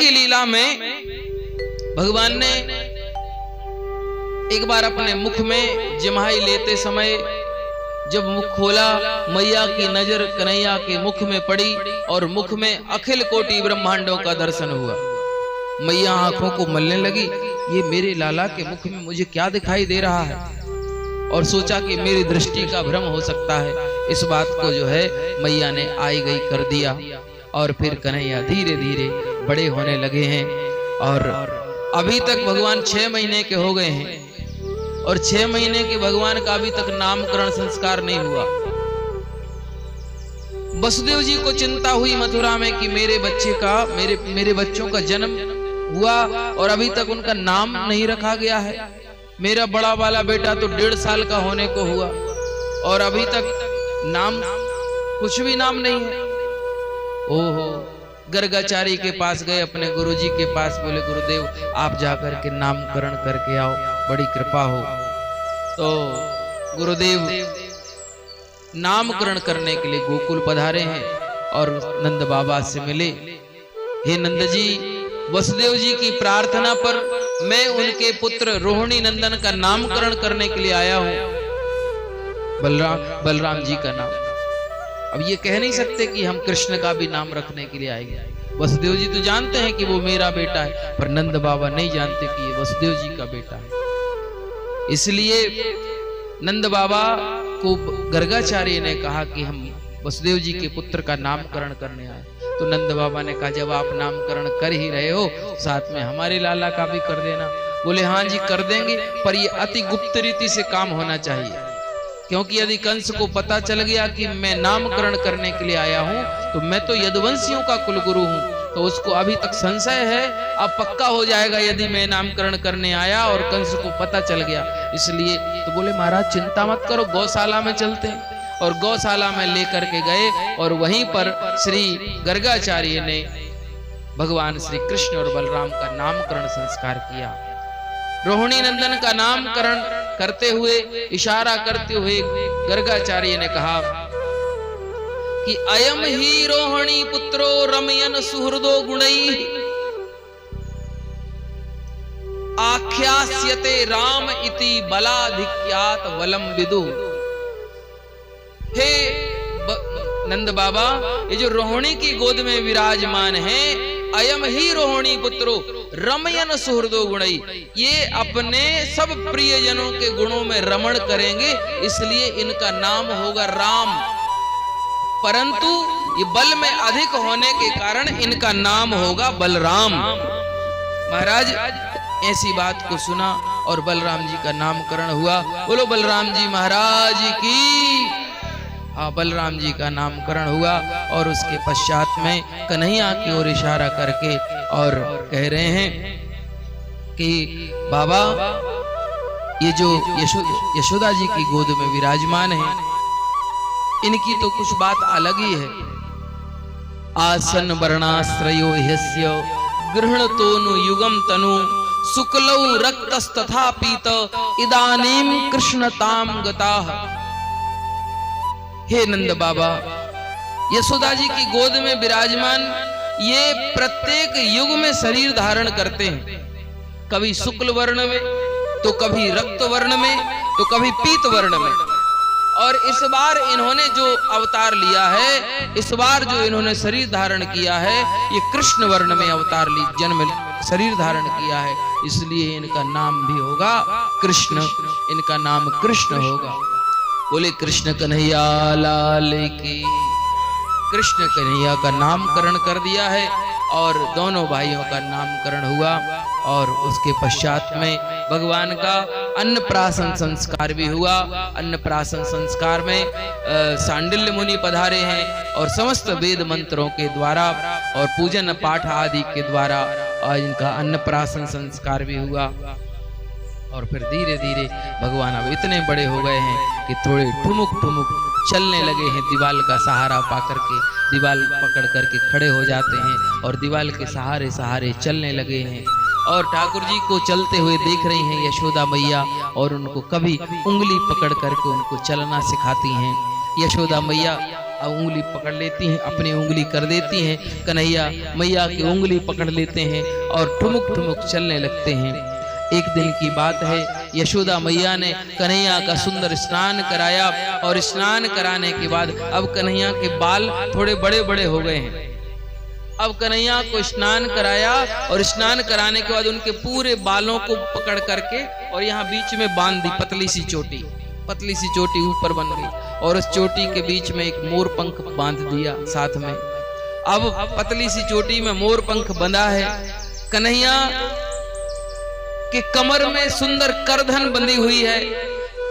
की लीला में भगवान ने एक बार अपने मुख में जिम्हाई लेते समय जब मुख खोला, मैया की नजर कन्हैया के मुख में पड़ी और मुख में अखिल कोटि ब्रह्मांडों का दर्शन हुआ। मैया आंखों को मलने लगी, ये मेरे लाला के मुख में मुझे क्या दिखाई दे रहा है, और सोचा कि मेरी दृष्टि का भ्रम हो सकता है। इस बात को जो है मैया ने आई गई कर दिया और फिर कन्हैया धीरे धीरे बड़े होने लगे हैं। और अभी तक भगवान 6 महीने के हो गए हैं और 6 महीने के भगवान का अभी तक नामकरण संस्कार नहीं हुआ। वसुदेव जी को चिंता हुई मथुरा में कि मेरे बच्चे का मेरे बच्चों का जन्म हुआ और अभी तक उनका नाम नहीं रखा गया है। मेरा बड़ा वाला बेटा तो 1.5 साल का होने को हुआ और अभी तक नाम कुछ भी नाम नहीं है। ओहो, गर्गाचारी के पास गए, अपने गुरुजी के पास, बोले गुरुदेव आप जाकर के नामकरण करके आओ, बड़ी कृपा हो। तो गुरुदेव नामकरण करने के लिए गोकुल पधारे हैं और नंद बाबा से मिले। हे नंद जी, वसुदेव जी की प्रार्थना पर मैं उनके पुत्र रोहिणी नंदन का नामकरण करने के लिए आया हूं, बलराम जी का नाम। अब ये कह नहीं सकते कि हम कृष्ण का भी नाम रखने के लिए आएंगे। वसुदेव जी तो जानते हैं कि वो मेरा बेटा है, पर नंद बाबा नहीं जानते कि ये वसुदेव जी का बेटा है। इसलिए नंद बाबा को गर्गाचार्य ने कहा कि हम वसुदेव जी के पुत्र का नामकरण करने आए। तो नंद बाबा ने कहा जब आप नामकरण कर ही रहे हो, साथ में हमारे लाला का भी कर देना। बोले हाँ जी कर देंगे, पर ये अति गुप्त रीति से काम होना चाहिए, क्योंकि यदि कंस को पता चल गया कि मैं नामकरण करने के लिए आया हूं, तो मैं तो यदुवंशियों का कुलगुरु हूं, तो उसको अभी तक संशय है। अब पक्का हो जाएगा यदि मैं नामकरण करने आया और कंस को पता चल गया। इसलिए तो बोले महाराज चिंता मत करो, गौशाला में चलते हैं। और गौशाला में लेकर के गए और वहीं पर श्री गर्गाचार्य ने भगवान श्री कृष्ण और बलराम का नामकरण संस्कार किया। रोहिणी नंदन का नामकरण करते हुए, इशारा करते हुए गर्गाचार्य ने कहा कि अयम ही रोहिणी पुत्रो रमयन सुहृदो गुणैः आख्यास्यते राम इति बलाधिक्यात वलम विदु। हे नंद बाबा, ये जो रोहिणी की गोद में विराजमान है, अयम ही रोहिणी पुत्रो रमयन सुहृदो गुणई, ये अपने सब प्रियजनों के गुणों में रमण करेंगे, इसलिए इनका नाम होगा राम। परंतु ये बल में अधिक होने के कारण इनका नाम होगा बलराम। महाराज ऐसी बात को सुना और बलराम जी का नामकरण हुआ। बोलो बलराम जी महाराज की। हाँ, बलराम जी का नामकरण हुआ और उसके पश्चात में कन्हैया की ओर इशारा करके और कह रहे हैं कि बाबा ये जो यशोदा जी की गोद में विराजमान है, इनकी तो कुछ बात अलग ही है। आसन वर्णाश्रयो ह्यस्य गृह्णतोनु युगम तनु शुक्लौ रक्तस्तथा पीत इदानीम कृष्णताम गताः। हे नंद बाबा, यशोदा जी की गोद में विराजमान ये प्रत्येक युग में शरीर धारण करते हैं, कभी शुक्ल वर्ण में, तो कभी रक्त वर्ण में, तो कभी पीत वर्ण में। और इस बार इन्होंने जो अवतार लिया है, इस बार जो इन्होंने शरीर धारण किया है, ये कृष्ण वर्ण में अवतार ली जन्म शरीर धारण किया है, इसलिए इनका नाम भी होगा कृष्ण। इनका नाम कृष्ण होगा। बोले कृष्ण कन्हैया लाल की। कृष्ण कन्हैया का नामकरण कर दिया है और दोनों भाइयों का नामकरण हुआ। और उसके पश्चात में भगवान का अन्नप्राशन संस्कार भी हुआ। अन्नप्राशन संस्कार में सांडिल्य मुनि पधारे हैं और समस्त वेद मंत्रों के द्वारा और पूजन पाठ आदि के द्वारा इनका अन्नप्राशन संस्कार भी हुआ। और फिर धीरे धीरे भगवान अब इतने बड़े हो गए हैं कि थोड़े ठुमुक ठुमुक चलने लगे हैं। दीवाल का सहारा पाकर के, दीवाल पकड़ करके खड़े हो जाते हैं और दीवाल के सहारे सहारे चलने लगे हैं। और ठाकुर जी को चलते हुए देख रही हैं यशोदा मैया, और उनको कभी उंगली पकड़ करके उनको चलना सिखाती हैं। यशोदा मैया उंगली पकड़ लेती हैं, अपनी उंगली कर देती हैं। कन्हैया मैया की उंगली पकड़ लेते हैं और ठुमुक ठुमुक चलने लगते हैं। एक दिन की बात है, यशोदा मैया ने कन्हैया का सुंदर स्नान कराया और स्नान कराने के बाद अब कन्हैया के बाल थोड़े बड़े बड़े हो गए हैं। अब कन्हैया को स्नान कराया और स्नान कराने के बाद उनके पूरे बालों को पकड़ करके और यहाँ बीच में बांध दी पतली सी चोटी ऊपर बन गई और उस चोटी के बीच में एक मोर पंख बांध दिया साथ में। अब पतली सी चोटी में मोर पंख बंधा है। कन्हैया के कमर में सुंदर करधन बंधी हुई है,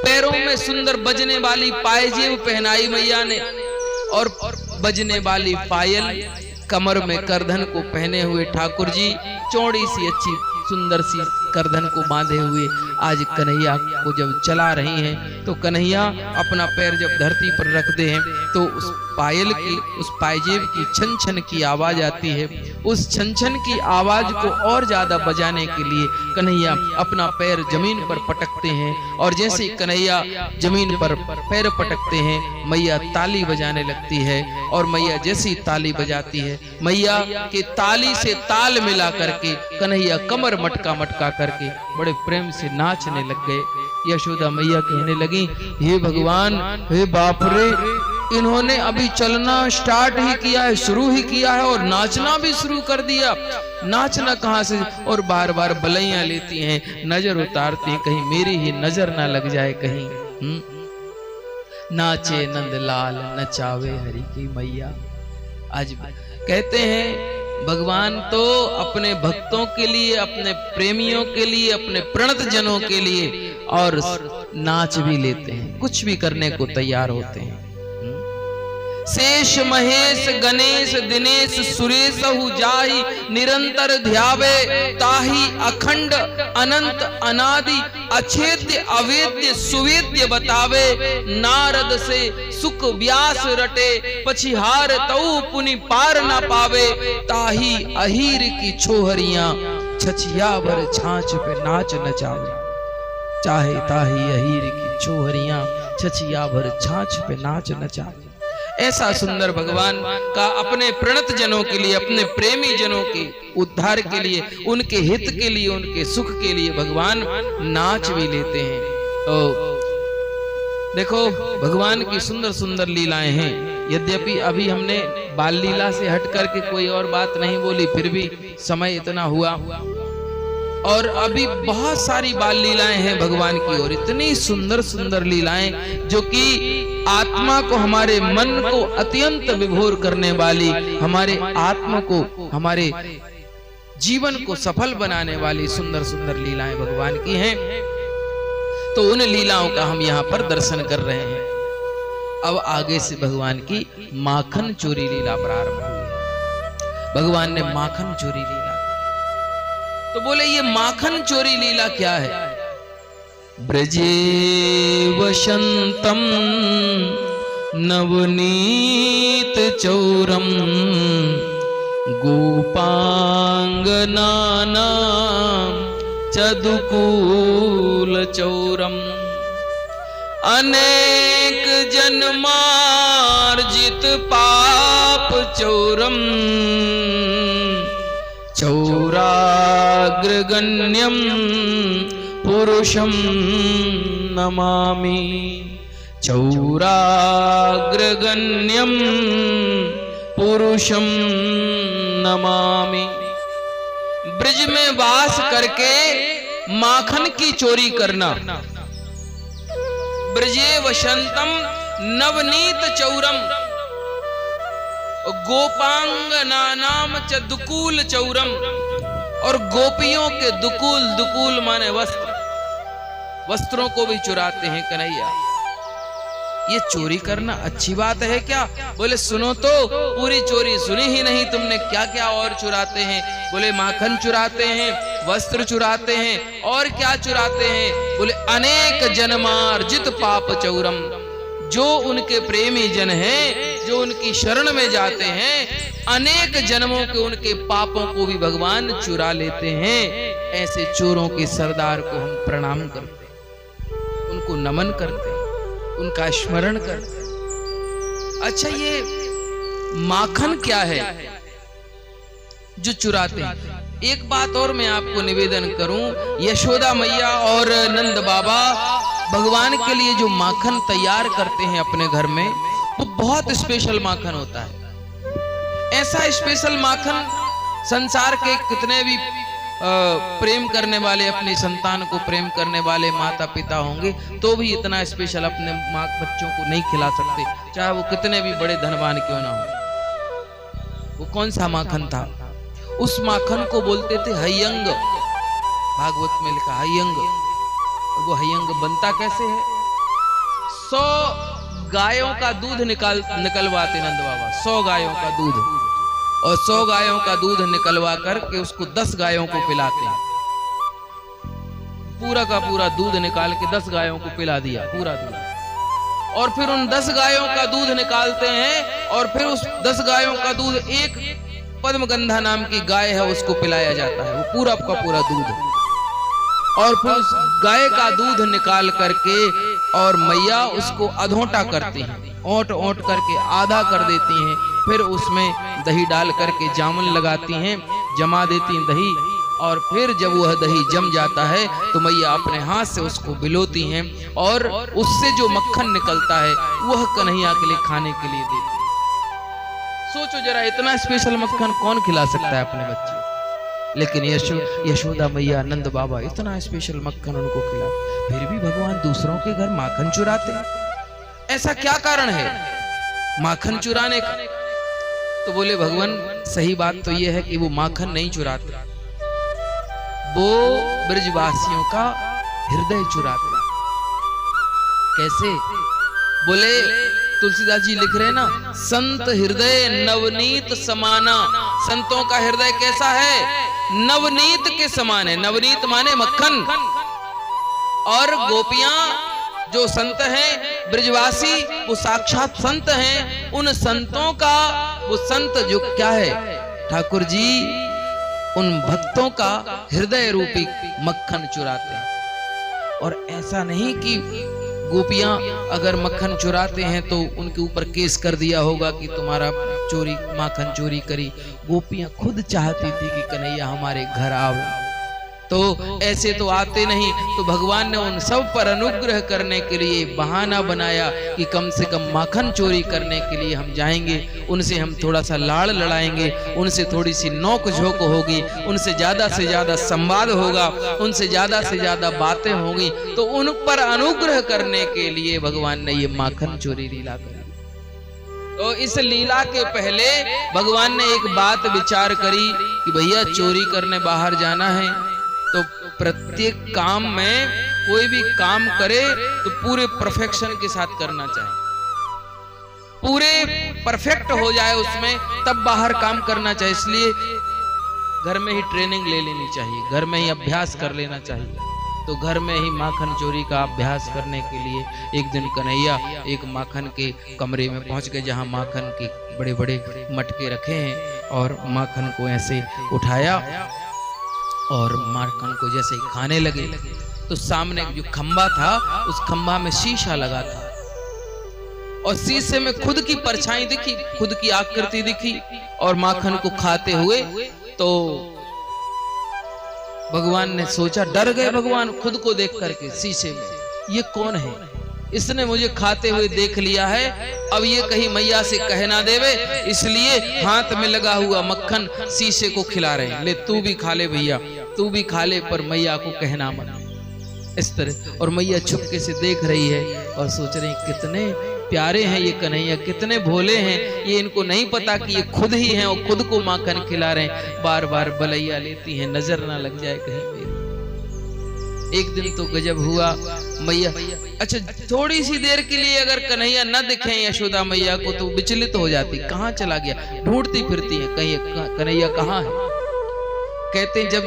पैरों में सुंदर बजने वाली पायजेब पहनाई मैया ने और बजने वाली पायल, कमर में करधन को पहने हुए ठाकुर जी चौड़ी सी अच्छी सुंदर सी करधन को बांधे हुए आज कन्हैया को जब चला रही हैं तो कन्हैया अपना पैर जब धरती पर रखते हैं तो उस पायल की, उस पायजेब की छन छन की आवाज आती है। उस छन छन की आवाज को और ज्यादा बजाने के लिए कन्हैया अपना पैर जमीन पर पटकते हैं और जैसे कन्हैया जमीन पर पैर पटकते हैं मैया ताली बजाने लगती है और मैया जैसी ताली बजाती है मैया के ताली से ताल मिला करके कन्हैया कमर मटका मटका करके बड़े प्रेम से नाचने लग गए। यशोदा मैया कहने लगी, हे भगवान, हे बाप रे, इन्होंने अभी चलना स्टार्ट ही किया है, शुरू ही किया है और नाचना भी शुरू कर दिया। नाचना कहां से, और बार बार बलैया लेती हैं, नजर उतारती हैं, कहीं मेरी ही नजर ना लग जाए कहीं। नाचे नंदलाल नचावे हरि की मैया। आज कहते हैं भगवान तो अपने भक्तों के लिए, अपने प्रेमियों के लिए, अपने प्रणत जनों के लिए और नाच भी लेते हैं, कुछ भी करने को तैयार होते हैं। शेष महेश गणेश दिनेश सुरेश जाहि निरंतर ध्यावे ताहि अखंड अनंत अनादि अछेद्य अवेद्य सुवेद्य बतावे। नारद से सुख व्यास रटे पछिहार तऊ पुनि पार ना पावे। ताहि अहीर की छोहरियां छछिया भर छाछ पे नाच नचावे। चाहे ताहि अहीर की छोहरियां छछिया भर छाछ पे नाच नचावे। ऐसा सुंदर भगवान का अपने प्रणत जनों के लिए, अपने प्रेमी जनों के उद्धार के लिए, उनके हित के लिए, उनके सुख के लिए भगवान नाच भी लेते हैं। तो देखो भगवान की सुंदर सुंदर लीलाएं हैं। यद्यपि अभी हमने बाल लीला से हट करके कोई और बात नहीं बोली, फिर भी समय इतना हुआ और अभी बहुत सारी बाल लीलाएं हैं भगवान की ओर, इतनी सुंदर सुंदर लीलाएं जो कि आत्मा को, हमारे मन को अत्यंत विभोर करने वाली, हमारे आत्मा को, हमारे जीवन को सफल बनाने वाली सुंदर सुंदर लीलाएं भगवान की हैं। तो उन लीलाओं का हम यहाँ पर दर्शन कर रहे हैं। अब आगे से भगवान की माखन चोरी लीला प्रारंभ हुई। भगवान ने माखन चोरी लीला, तो बोले ये माखन चोरी लीला क्या है? ब्रजे वसंतम नवनीत चौरम गोपांगनाना चदुकूल चौरम। अनेक जन्मार्जित पाप चौरम चौराग्रगण्यम पुरुषम नमामि। चौराग्रगण्यम पुरुषम नमामि। ब्रज में वास करके माखन की चोरी करना। ब्रजे वसंतम नवनीत चौरम गोपांगनानाम च दुकूल चौरम। और गोपियों के दुकूल, दुकूल माने वस्त्र, वस्त्रों को भी चुराते हैं कन्हैया। ये चोरी करना अच्छी बात है क्या? बोले सुनो तो, पूरी चोरी सुनी ही नहीं तुमने, क्या क्या और चुराते हैं? बोले माखन चुराते हैं, वस्त्र चुराते हैं, और क्या चुराते हैं? बोले अनेक जन्मार्जित पाप चौरम। जो उनके प्रेमी जन हैं, जो उनकी शरण में जाते हैं, अनेक जन्मों के उनके पापों को भी भगवान चुरा लेते हैं। ऐसे चोरों के सरदार को हम प्रणाम करते, उनको नमन करते, उनका स्मरण करते। अच्छा, ये माखन क्या है जो चुराते हैं? एक बात और मैं आपको निवेदन करूं, यशोदा मैया और नंद बाबा भगवान के लिए जो माखन तैयार करते हैं अपने घर में, वो बहुत स्पेशल माखन होता है। ऐसा स्पेशल माखन संसार के कितने भी प्रेम करने वाले, अपनी संतान को प्रेम करने वाले माता पिता होंगे तो भी इतना स्पेशल अपने बच्चों को नहीं खिला सकते, चाहे वो कितने भी बड़े धनवान क्यों ना हो। वो कौन सा माखन था? उस माखन को बोलते थे हयंग। भागवत में लिखा हयंग। और वो हयंग बनता कैसे है? 100 गायों का दूध निकलवाते नंद बाबा, 100 गायों का दूध, और 100 गायों का दूध निकलवा करके उसको 10 गायों को पिलाते हैं। पूरा का पूरा दूध निकाल के 10 गायों को पिला दिया, पूरा दूध। और फिर उन 10 गायों का दूध निकालते हैं और फिर उस 10 गायों का दूध एक पद्मगंधा नाम की गाय है उसको पिलाया जाता है, वो पूरा का पूरा दूध। और फिर उस गाय का दूध निकाल करके और मैया उसको अधोटा करती हैं, ओट ओट करके आधा कर देती हैं। फिर उसमें दही डाल करके जामुन लगाती हैं, जमा देती हैं दही। और फिर जब वह दही जम जाता है तो मैया अपने हाथ से उसको बिलोती हैं और उससे जो मक्खन निकलता है वह कन्हैया के लिए खाने के लिए देती है। सोचो जरा, इतना स्पेशल मक्खन कौन खिला सकता है अपने बच्चे? लेकिन यशोदा मैया, नंद बाबा इतना स्पेशल मक्खन उनको खिला, फिर भी भगवान दूसरों के घर माखन चुराते हैं। ऐसा क्या कारण है माखन चुराने का? तो बोले भगवान, सही बात तो यह है कि वो माखन नहीं चुराते, वो ब्रजवासियों का हृदय चुराते। कैसे? बोले तुलसीदास जी लिख रहे ना, संत हृदय नवनीत समाना। संतों का हृदय कैसा है? नवनीत के समान है। नवनीत माने मक्खन। और गोपियां जो संत हैं, ब्रजवासी, वो साक्षात संत हैं। उन संतों का, वो संत जो क्या है ठाकुर जी, उन भक्तों का हृदय रूपी मक्खन चुराते हैं। और ऐसा नहीं कि गोपियां अगर मक्खन चुराते हैं तो उनके ऊपर केस कर दिया होगा कि तुम्हारा चोरी, माखन चोरी करी। गोपियां खुद चाहती थी कि कन्हैया हमारे घर आवे, तो ऐसे तो आते नहीं। तो भगवान ने उन सब पर अनुग्रह करने के लिए बहाना बनाया कि कम से कम माखन चोरी करने के लिए हम जाएंगे, उनसे हम थोड़ा सा लाड़ लड़ाएंगे, उनसे थोड़ी सी नोक झोंक होगी, उनसे ज्यादा से ज्यादा संवाद होगा, उनसे ज्यादा से ज्यादा बातें होंगी। तो उन पर अनुग्रह करने के लिए भगवान ने ये माखन चोरी लीला करी। तो इस लीला के पहले भगवान ने एक बात विचार करी कि भैया चोरी करने बाहर जाना है तो प्रत्येक काम में कोई भी काम करे तो पूरे परफेक्शन के साथ करना चाहिए, पूरे परफेक्ट हो जाए उसमें, तब बाहर काम करना चाहिए। इसलिए घर में ही ट्रेनिंग ले लेनी चाहिए, घर में ही अभ्यास कर लेना चाहिए। तो घर में ही माखन चोरी का अभ्यास करने के लिए एक दिन कन्हैया एक माखन के कमरे में पहुंच गए, जहां माखन के बड़े बड़े मटके रखे हैं, और माखन को ऐसे उठाया और माखन को जैसे ही खाने लगे तो सामने जो खंबा था उस खंबा में शीशा लगा था, और शीशे में खुद की परछाई दिखी, खुद की आकृति दिखी, और माखन को खाते हुए। तो भगवान ने सोचा, डर गए भगवान खुद को देख करके शीशे में, ये कौन है? इसने मुझे खाते हुए देख लिया है, अब ये कहीं मैया से कह ना देवे, इसलिए हाथ में लगा हुआ मक्खन शीशे को खिला रहे हैं। ले तू भी खा ले भैया, तू भी खा ले, पर मैया को कहना मत, इस तरह। और मैया चुपके से देख रही है और सोच रही कितने प्यारे हैं ये कन्हैया, कितने भोले हैं ये, इनको नहीं पता कि ये खुद ही हैं और खुद को माखन खिला रहे हैं। बार बार बलैया लेती हैं, नजर ना लग जाए कहीं पे। एक दिन तो गजब हुआ, मैया, अच्छा थोड़ी सी देर के लिए अगर कन्हैया न दिखे यशोदा मैया को तो विचलित हो जाती, कहाँ चला गया, ढूंढती फिरती है कहीं कन्हैया कहाँ है। कहते हैं जब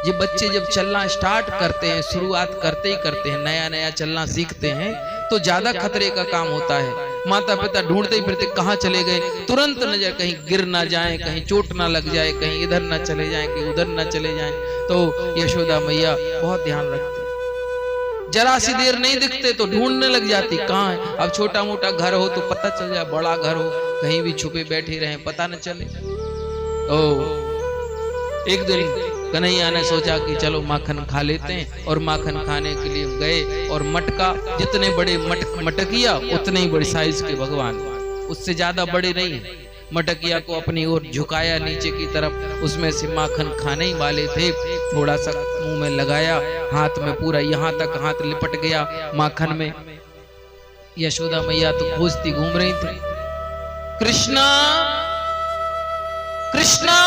ये बच्चे जब चलना स्टार्ट करते हैं, शुरुआत करते हैं, नया नया चलना सीखते हैं, तो ज्यादा खतरे का काम होता है। माता पिता ढूंढते फिरते कहाँ चले गए, तुरंत नजर, कहीं गिर ना जाए, कहीं चोट ना लग जाए, कहीं इधर ना चले जाए, कहीं उधर ना चले जाए। तो यशोदा मैया बहुत ध्यान रखती, जरा सी देर नहीं दिखते तो ढूंढने लग जाती कहाँ है। अब छोटा मोटा घर हो तो पता चल जाए, बड़ा घर हो कहीं भी छुपे बैठे रहे पता न चले। ओ एक दिन कन्हैया ने सोचा कि चलो माखन खा लेते हैं, और माखन खाने के लिए गए और मटका, जितने बड़े मटकिया उतने ही बड़े साइज के भगवान, उससे ज्यादा बड़े नहीं है। मटकिया को अपनी ओर झुकाया नीचे की तरफ, उसमें से माखन खाने ही वाले थे, थोड़ा सा मुंह में लगाया, हाथ में पूरा यहाँ तक हाथ लिपट गया माखन में। यशोदा मैया तो खोजती घूम रही थी, कृष्णा कृष्णा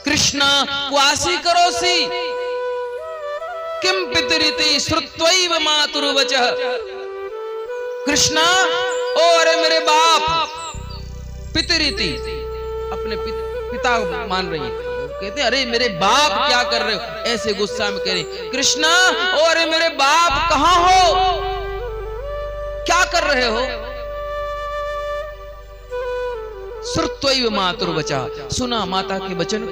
कृष्णा क्वासी करोसी किम पितरिति श्रुत्वैव मातुर्वचः। कृष्णा ओ अरे मेरे बाप, पितरिति अपने पिता मान रही है, कहते अरे मेरे बाप क्या कर रहे हो, ऐसे गुस्सा में कह रही कृष्णा ओ अरे मेरे बाप कहां हो, क्या कर रहे हो। श्रुत्वैव मातुर्वचः, सुना माता के वचन,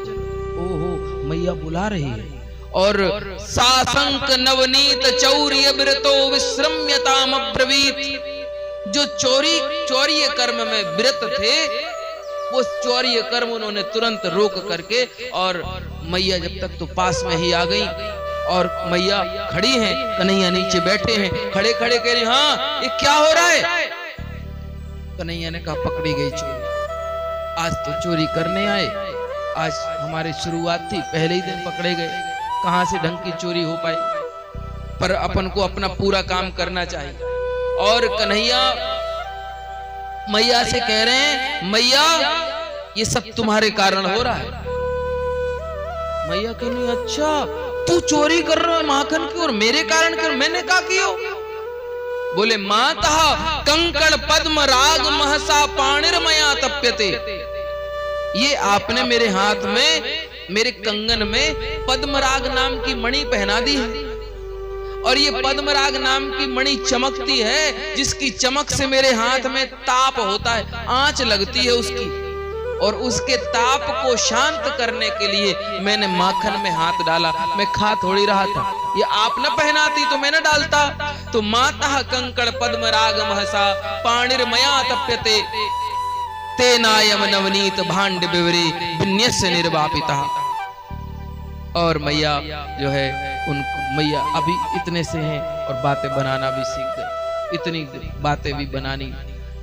ओहो मैया बुला रही है। और सासंक नवनीत चौर्य विरतो विश्रम्यताम अब्रवीत, जो चौर्य कर्म में विरत थे वो चौर्य कर्म उन्होंने तुरंत रोक करके, और मैया जब तक तो पास में ही आ गई, और मैया खड़ी हैं, कन्हैया नीचे बैठे हैं, खड़े खड़े कह रहे हाँ ये क्या हो रहा है। कन्हैया ने कहा पकड़ी गई चोरी, आज तो चोरी करने आए, आज हमारी शुरुआत थी, पहले ही दिन पकड़े गए, कहां से ढंग की चोरी हो पाई, पर अपन को अपना पूरा काम करना चाहिए। और कन्हैया मैया से कह रहे हैं मैया ये सब तुम्हारे कारण हो रहा है। मैया कह रही अच्छा तू चोरी कर रहे हो माखन की और मेरे कारण क्यों, मैंने क्या किया। बोले माता कंकड़ पद्म राग महसा पाणिर्मया तप्यते, ये आपने मेरे हाथ में, मेरे कंगन में पद्मराग नाम की मणि पहना दी है, और ये पद्मराग नाम की मणि चमकती है, जिसकी चमक से मेरे हाथ में ताप होता है, आंच लगती है उसकी, और उसके ताप को शांत करने के लिए मैंने माखन में हाथ डाला, मैं खा थोड़ी रहा था, ये आप न पहनाती तो मैं न डालता। तो माता कंकड़ पद्मराग महसा पाणिर्मया तप्यते तेनायम नवनीत भांड बिवरी विन्यस्य निर्वापिता। और मैया जो है उनको, मैया अभी इतने से हैं और बातें बनाना भी सीख गए, इतनी बातें भी बनानी।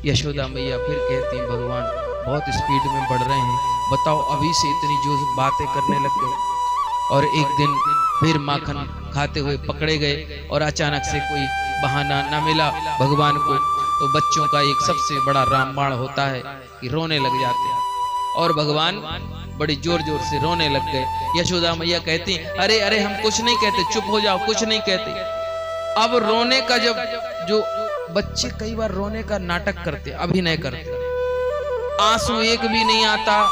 यशोदा मैया फिर कहती भगवान बहुत स्पीड में बढ़ रहे हैं, बताओ अभी से इतनी जो बातें करने लग गए। और एक दिन फिर माखन खाते हुए पकड़े गए, और अचानक से कोई बहाना न मिला भगवान को, तो बच्चों का एक सबसे बड़ा रामबाण होता है कि रोने लग जाते हैं, और भगवान बड़ी जोर जोर से रोने लग गए। यशोदा मैया कहती अरे अरे हम कुछ नहीं कहते, चुप हो जाओ, कुछ नहीं कहते। अब रोने का जब, जो बच्चे कई बार रोने का नाटक करते, अभिनय करते, आंसू एक भी नहीं आता,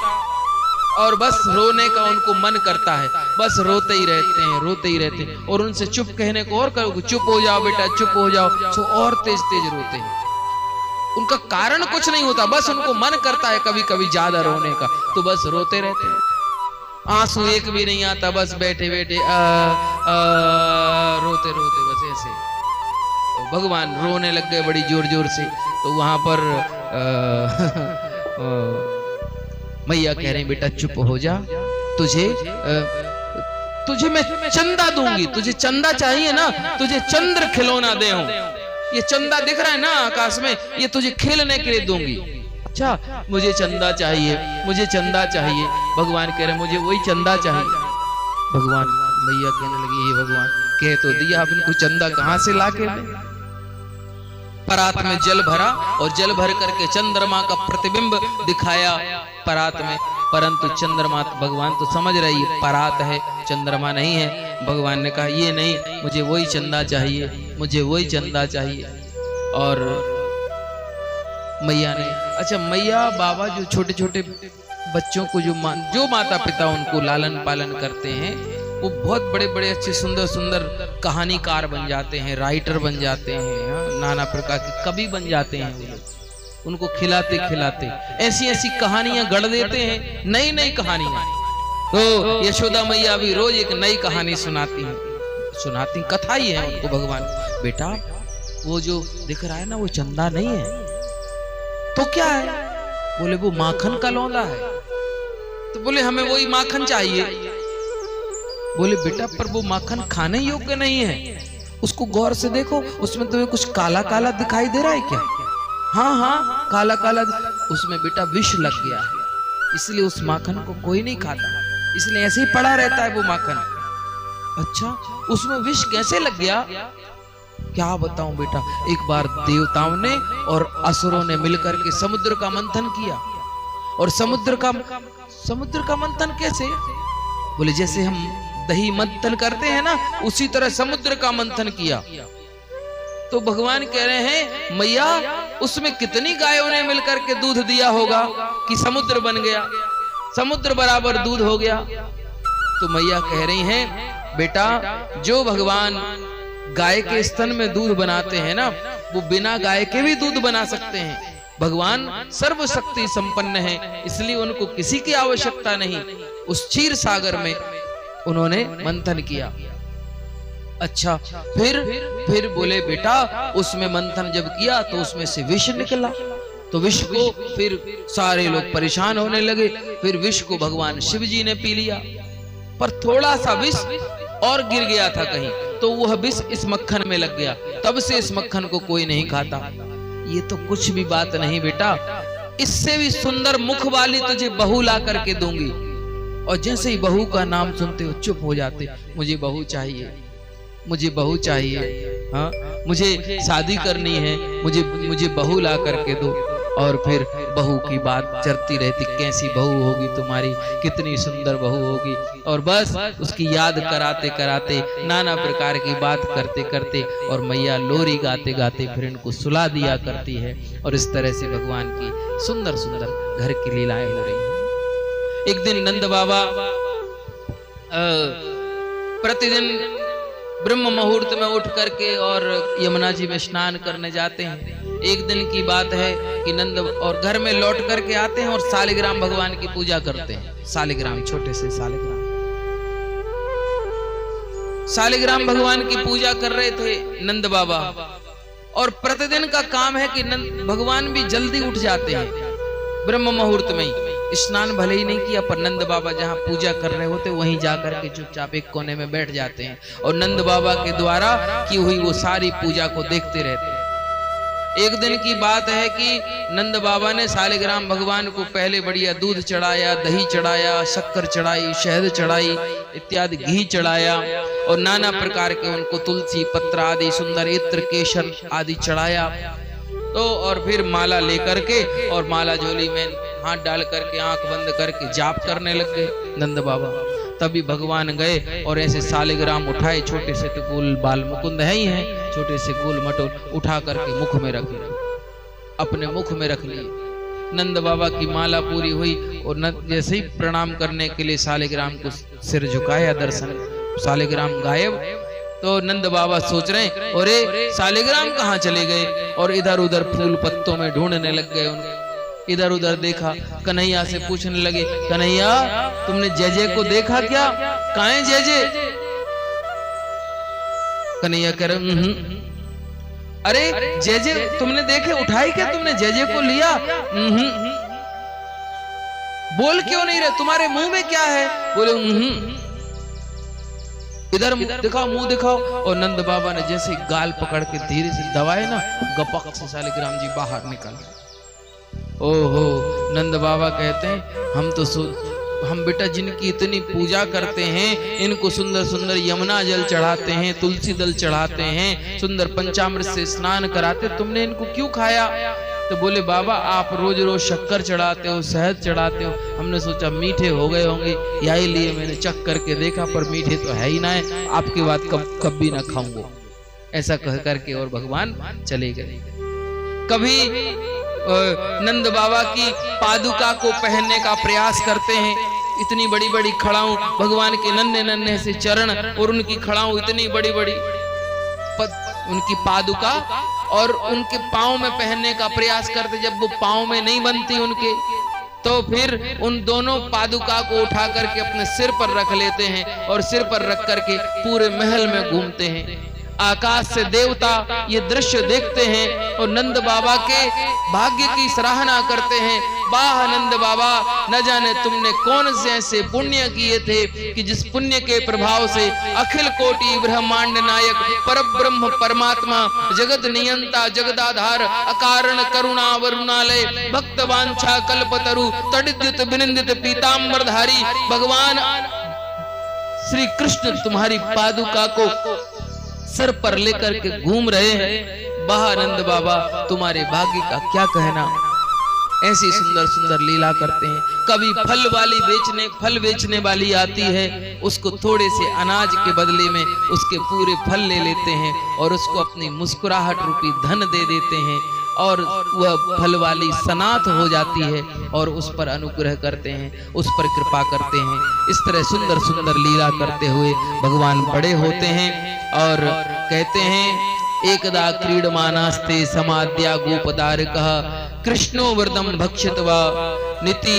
और बस रोने का उनको मन करता है, बस रोते ही रहते हैं, रोते ही रहते हैं, और उनसे चुप कहने को और कहो चुप हो जाओ बेटा चुप हो जाओ, तो और तेज तेज रोते हैं। उनका कारण कुछ नहीं होता, बस उनको मन करता है कभी कभी ज्यादा रोने का, तो बस रोते रहते हैं, आंसू एक भी नहीं आता, बस बैठे बैठे रोते रोते बस ऐसे। तो भगवान रोने लग गए बड़ी जोर जोर से। तो वहां पर मैया कह रही बेटा चुप हो जा, तुझे मैं चंदा दूंगी, तुझे चंदा चाहिए ना, तुझे चंद्र खिलौना दे हूं, ये चंदा दिख रहा है ना आकाश में, ये तुझे खेलने के लिए दूंगी। अच्छा मुझे चंदा चाहिए, मुझे चंदा चाहिए। भगवान कह रहे मुझे वही चंदा चाहिए। भगवान, मैया कहने लगी हे भगवान कह तो दिया, अब इनको चंदा कहां से लाके दे। परात में जल भरा और जल भर करके चंद्रमा का प्रतिबिंब दिखाया परात में, परंतु चंद्रमा, भगवान तो समझ रही है परात है, चंद्रमा नहीं है। भगवान ने कहा ये नहीं, मुझे वही चंदा चाहिए, मुझे वही चंदा चाहिए। और मैया ने, अच्छा मैया बाबा जो छोटे छोटे बच्चों को जो माता पिता उनको लालन पालन करते हैं, वो बहुत बड़े बड़े अच्छे सुंदर सुंदर कहानीकार बन जाते हैं, राइटर बन जाते हैं, नाना प्रकार के कवि बन जाते हैं वो लोग। उनको खिलाते खिलाते ऐसी ऐसी कहानियां गढ़ देते हैं, नई नई कहानियां। तो यशोदा मैया भी रोज एक नई कहानी सुनाती हैं। सुनाती, कथा ही है उनको भगवान, बेटा वो जो दिख रहा है ना वो चंदा नहीं है, तो क्या है? बोले वो माखन का लौंदा है। तो बोले हमें वही माखन चाहिए। बोले बेटा पर वो माखन खाने योग्य नहीं है, उसको गौर से देखो, उसमें तुम्हें कुछ काला काला दिखाई दे रहा है क्या? हाँ हाँ काला काला, उसमें बेटा विष लग गया है, इसलिए उस माखन को कोई नहीं खाता, इसलिए ऐसे ही पड़ा रहता है वो माखन। अच्छा उसमें विष कैसे लग गया? क्या बताऊं बेटा, एक बार देवताओं ने और असुरों ने मिलकर के समुद्र का मंथन किया। और समुद्र का मंथन कैसे? बोले जैसे हम दही मंथन करते हैं ना, उसी तरह समुद्र का मंथन किया। तो भगवान कह रहे हैं मैया उसमें कितनी गायों ने मिलकर के दूध दिया होगा कि समुद्र बन गया, समुद्र बराबर दूध हो गया। तो मैया कह रही हैं बेटा जो भगवान गाय के स्तन में दूध बनाते हैं ना, वो बिना गाय के भी दूध बना सकते हैं। भगवान सर्वशक्ति संपन्न है, इसलिए उनको किसी की आवश्यकता नहीं। उस क्षीर सागर में उन्होंने मंथन किया। अच्छा फिर बोले बेटा उसमें मंथन जब किया तो उसमें से विष निकला, तो विष को फिर सारे लोग परेशान होने लगे। फिर विष को भगवान शिव जी ने पी लिया, पर थोड़ा सा विष और गिर गया था कहीं, तो वह विष इस मक्खन में लग गया। तब से इस मक्खन को कोई नहीं खाता। ये तो कुछ भी बात नहीं बेटा, इससे भी सुंदर मुख वाली तुझे बहू ला करके दूंगी। और जैसे ही बहू का नाम सुनते हो चुप हो जाते, मुझे बहू चाहिए, मुझे बहू चाहिए, हाँ मुझे शादी करनी है, मुझे बहू ला करके दो। और फिर बहू की बात चलती रहती, कैसी बहू होगी तुम्हारी, कितनी सुंदर बहू होगी। और बस उसकी याद कराते कराते, नाना प्रकार की बात करते करते, और मैया लोरी गाते गाते फिर इनको सुला दिया करती है। और इस तरह से भगवान की सुंदर सुंदर घर की लीलाएं हो रही हैं। एक दिन नंद बाबा प्रतिदिन ब्रह्म मुहूर्त में उठ करके और यमुना जी में स्नान करने जाते हैं। एक दिन की बात है कि नंद और घर में लौट करके आते हैं और सालिग्राम भगवान की पूजा करते हैं। सालिग्राम, छोटे से सालिग्राम भगवान की पूजा कर रहे थे नंद बाबा। और प्रतिदिन का काम है कि नंद भगवान भी जल्दी उठ जाते हैं ब्रह्म मुहूर्त में ही। स्नान भले ही नहीं किया, पर नंद बाबा जहां पूजा कर रहे होते वहीं जाकर के चुपचाप एक कोने में बैठ जाते हैं और नंद बाबा के द्वारा की हुई वो सारी पूजा को देखते रहते हैं। एक दिन की बात है कि नंद बाबा ने सालिग्राम भगवान को पहले बढ़िया दूध चढ़ाया, दही चढ़ाया, शक्कर चढ़ाई, शहद चढ़ाई इत्यादि, घी चढ़ाया और नाना प्रकार के उनको तुलसी पत्र आदि, सुंदर इत्र, केशर आदि चढ़ाया। तो और फिर माला लेकर के और माला झोली में हाथ डाल करके आंख बंद करके जाप करने लग गए नंद बाबा। तभी भगवान गए और ऐसे सालिग्राम उठाए, छोटे से तो गोल बाल मुकुंद है ही है, छोटे से गोल मटोल उठा करके मुख में रख लिए, अपने मुख में रख लिए। नंद बाबा की माला पूरी हुई और जैसे ही प्रणाम करने के लिए सालिग्राम को सिर झुकाया, दर्शन, सालिग्राम गायब। तो नंद बाबा सोच रहे हैं अरे सालिग्राम कहाँ चले गए, और इधर उधर फूल पत्तों में ढूंढने लग गए। उनको इधर उधर देखा, कन्हैया से पूछने लगे, कन्हैया तुमने जय जय को देखा क्या, कहाँ है जय जय? कन्हैया कह रहे अरे जय जय तुमने देखे, उठाई क्या तुमने, जय जय को लिया? बोल क्यों नहीं रहे, तुम्हारे मुंह में क्या है? बोले इधर दिखाओ, मुंह दिखाओ। और नंद बाबा ने जैसे गाल पकड़ के धीरे से दबाए ना, गपक से सालिग्राम जी बाहर निकल। ओहो, नंद बाबा कहते हैं हम बेटा जिनकी इतनी पूजा करते हैं, इनको सुंदर सुंदर यमुना जल चढ़ाते हैं, तुलसी दल चढ़ाते हैं, सुंदर पंचामृत से स्नान कराते, तुमने इनको क्यों खाया? तो बोले बाबा आप रोज रोज शक्कर चढ़ाते हो, शहद चढ़ाते हो, हमने सोचा मीठे हो गए होंगे, यही लिए मैंने चख करके देखा, पर मीठे तो है ही ना है, आपके बाद कभी ना खाऊंगा। ऐसा कह करके और भगवान चले गए। कभी नंद बाबा की पादुका को पहनने का प्रयास करते हैं, इतनी बड़ी बड़ी खड़ाऊं, भगवान के नन्हे नन्हे से चरण और उनकी खड़ाऊं इतनी बड़ी बड़ी, उनकी पादुका और उनके पांव में पहनने का प्रयास करते, जब वो पांव में नहीं बनती उनके, तो फिर उन दोनों पादुका को उठा करके अपने सिर पर रख लेते हैं और सिर पर रख करके पूरे महल में घूमते हैं। आकाश से देवता ये दृश्य देखते हैं और नंद बाबा के भाग्य की सराहना करते हैं। वाह नंद बाबा, न जाने तुमने कौन से ऐसे पुण्य किए थे कि जिस पुण्य के प्रभाव से अखिल कोटि ब्रह्मांड नायक परब्रह्म परमात्मा जगत नियंता जगदाधार अकारण करुणा वरुणालय भक्त वांछा कल्पतरु तडिद्युत विनिंदित पीतांबरधारी भगवान श्री कृष्ण तुम्हारी पादुका को सर पर लेकर के घूम रहे हैं। वाह नंद बाबा, तुम्हारे भाग्य का क्या कहना। ऐसी सुंदर सुंदर लीला करते हैं। कभी फल बेचने वाली आती है, उसको थोड़े से अनाज के बदले में उसके पूरे फल ले लेते हैं और उसको अपनी मुस्कुराहट रूपी धन दे देते हैं और वह फल वाली सनाथ हो जाती है और उस पर अनुग्रह करते हैं, उस पर कृपा करते हैं। इस तरह सुंदर सुंदर लीला करते हुए भगवान बड़े होते हैं और कहते हैं एकदा क्रीडमानास्ते समाद्या गोपदारकः कृष्णो वरदम भक्षित्वा निति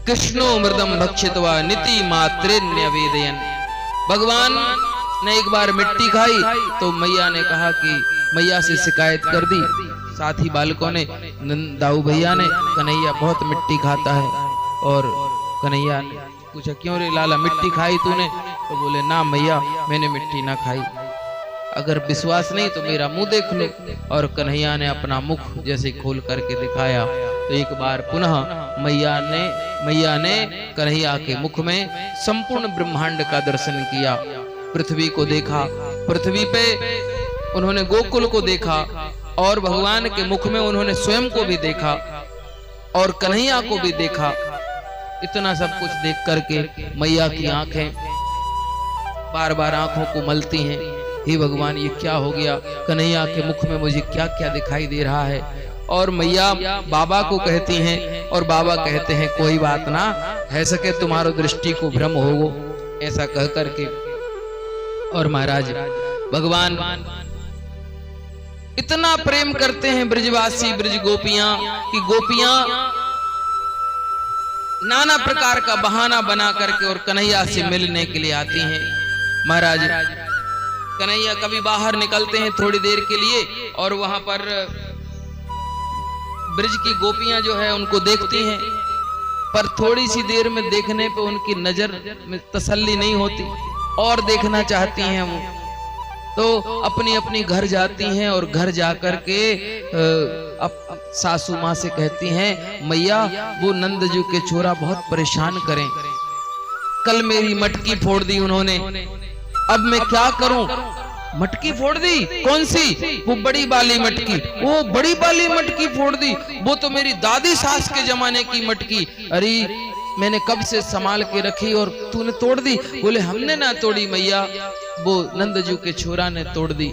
कृष्णो मृदम भक्षित्वा नीति मात्रे न्यवेदयन। भगवान ने एक बार मिट्टी खाई तो मैया ने कहा कि मैया से शिकायत कर दी। साथी बालकों ने, दाऊ भैया ने, कन्हैया बहुत मिट्टी खाता है। और कन्हैया ने पूछा क्यों रे लाला, मिट्टी खाई तूने? तो बोले ना मैया, मैंने मिट्टी ना खाई। अगर विश्वास नहीं तो मेरा मुंह देख लो। और कन्हैया ने अपना मुख जैसे खोल करके दिखाया तो एक बार पुनः मैया ने कन्हैया के मुख में संपूर्ण ब्रह्मांड का दर्शन किया। पृथ्वी को देखा, पृथ्वी पे उन्होंने गोकुल को देखा और भगवान के मुख में उन्होंने स्वयं को भी देखा और कन्हैया को भी देखा। इतना सब कुछ देख करके मैया की आंखें बार बार आंखों को मलती हैं। हे भगवान, ये क्या हो गया? कन्हैया के मुख में मुझे क्या क्या दिखाई दे रहा है? और मैया बाबा को कहती हैं और बाबा कहते हैं कोई बात ना, है सके तुम्हारो दृष्टि को भ्रम होगो, ऐसा कह करके। और महाराज भगवान इतना प्रेम करते हैं ब्रजवासी ब्रज गोपियां कि गोपियां नाना प्रकार का बहाना बना करके और कन्हैया से मिलने के लिए आती हैं। महाराज कन्हैया कभी बाहर निकलते हैं थोड़ी देर के लिए और वहां पर ब्रज की गोपियां जो है उनको देखती हैं, पर थोड़ी सी देर में देखने पे उनकी नजर में तसल्ली नहीं होती और देखना चाहती हैं वो। तो अपनी अपनी घर जाती हैं और घर जाकर के सासू माँ से कहती हैं मैया वो नंदजू के छोरा बहुत परेशान करें, कल मेरी मटकी फोड़ दी उन्होंने, अब मैं क्या करूं? मटकी फोड़ दी? कौन सी? वो बड़ी वाली मटकी। वो बड़ी वाली मटकी फोड़ दी? वो तो मेरी दादी सास के जमाने की मटकी। अरे मैंने कब से संभाल के रखी और तूने तोड़ दी? बोले हमने ना तोड़ी मैया, वो नंदजू के छोरा ने तोड़ दी।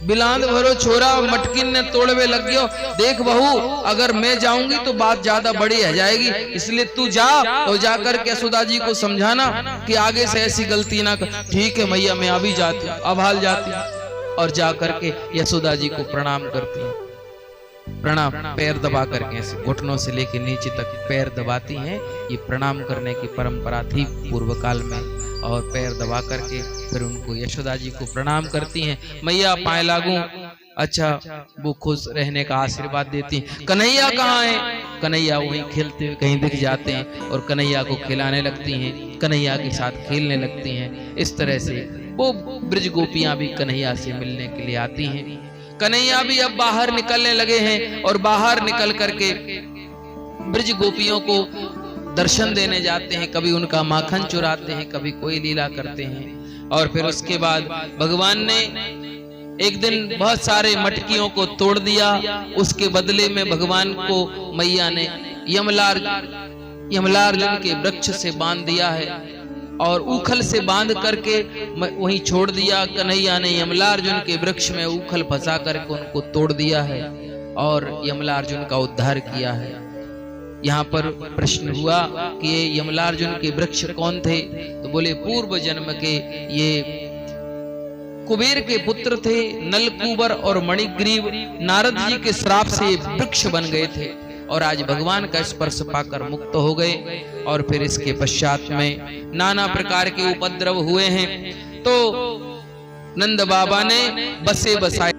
बिलांद भरो छोरा मटकी ने तोड़वे लग गयो। देख बहू, अगर मैं जाऊंगी तो बात ज्यादा बड़ी रह जाएगी, इसलिए तू जा तो जाकर के यशोदा जी को समझाना कि आगे से ऐसी गलती ना कर। ठीक है मैया, मैं अभी जाती हूँ। अब हाल जाती हूँ और जाकर के यशोदा जी को प्रणाम करती हूँ। प्रणाम, पैर दबा करके ऐसे घुटनों से लेके नीचे तक पैर दबाती हैं। ये प्रणाम करने की परंपरा थी पूर्व काल में। और पैर दबा करके फिर उनको यशोदा जी को प्रणाम करती हैं। मैया पाए लागू, अच्छा वो खुश रहने का आशीर्वाद देती हैं। कन्हैया कहाँ है? कन्हैया वहीं खेलते हुए कहीं दिख जाते हैं और कन्हैया को खिलाने लगती हैं, कन्हैया के साथ खेलने लगती हैं। इस तरह से वो ब्रज गोपियां भी कन्हैया से मिलने के लिए आती हैं। कन्हैया भी अब बाहर निकलने लगे हैं और बाहर निकल करके ब्रज गोपियों को दर्शन देने जाते हैं। कभी उनका माखन चुराते हैं, कभी कोई लीला करते हैं। और फिर उसके बाद भगवान ने एक दिन बहुत सारे मटकियों को तोड़ दिया। उसके बदले में भगवान को मैया ने यमलार्जुन के वृक्ष से बांध दिया है और उखल से बांध करके वहीं छोड़ दिया। कन्हैया ने यमलार्जुन के वृक्ष में उखल फंसा करके उनको तोड़ दिया है और यमलार्जुन का उद्धार किया है। यहाँ पर प्रश्न हुआ कि ये यमलार्जुन के वृक्ष कौन थे, तो बोले पूर्व जन्म के ये कुबेर के पुत्र थे। नलकूबर और मणिग्रीव नारद जी के श्राप से वृक्ष बन गए थे और आज भगवान का स्पर्श पाकर मुक्त हो गए। और फिर इसके पश्चात में नाना प्रकार के उपद्रव हुए हैं, तो नंद बाबा ने बसे बसाए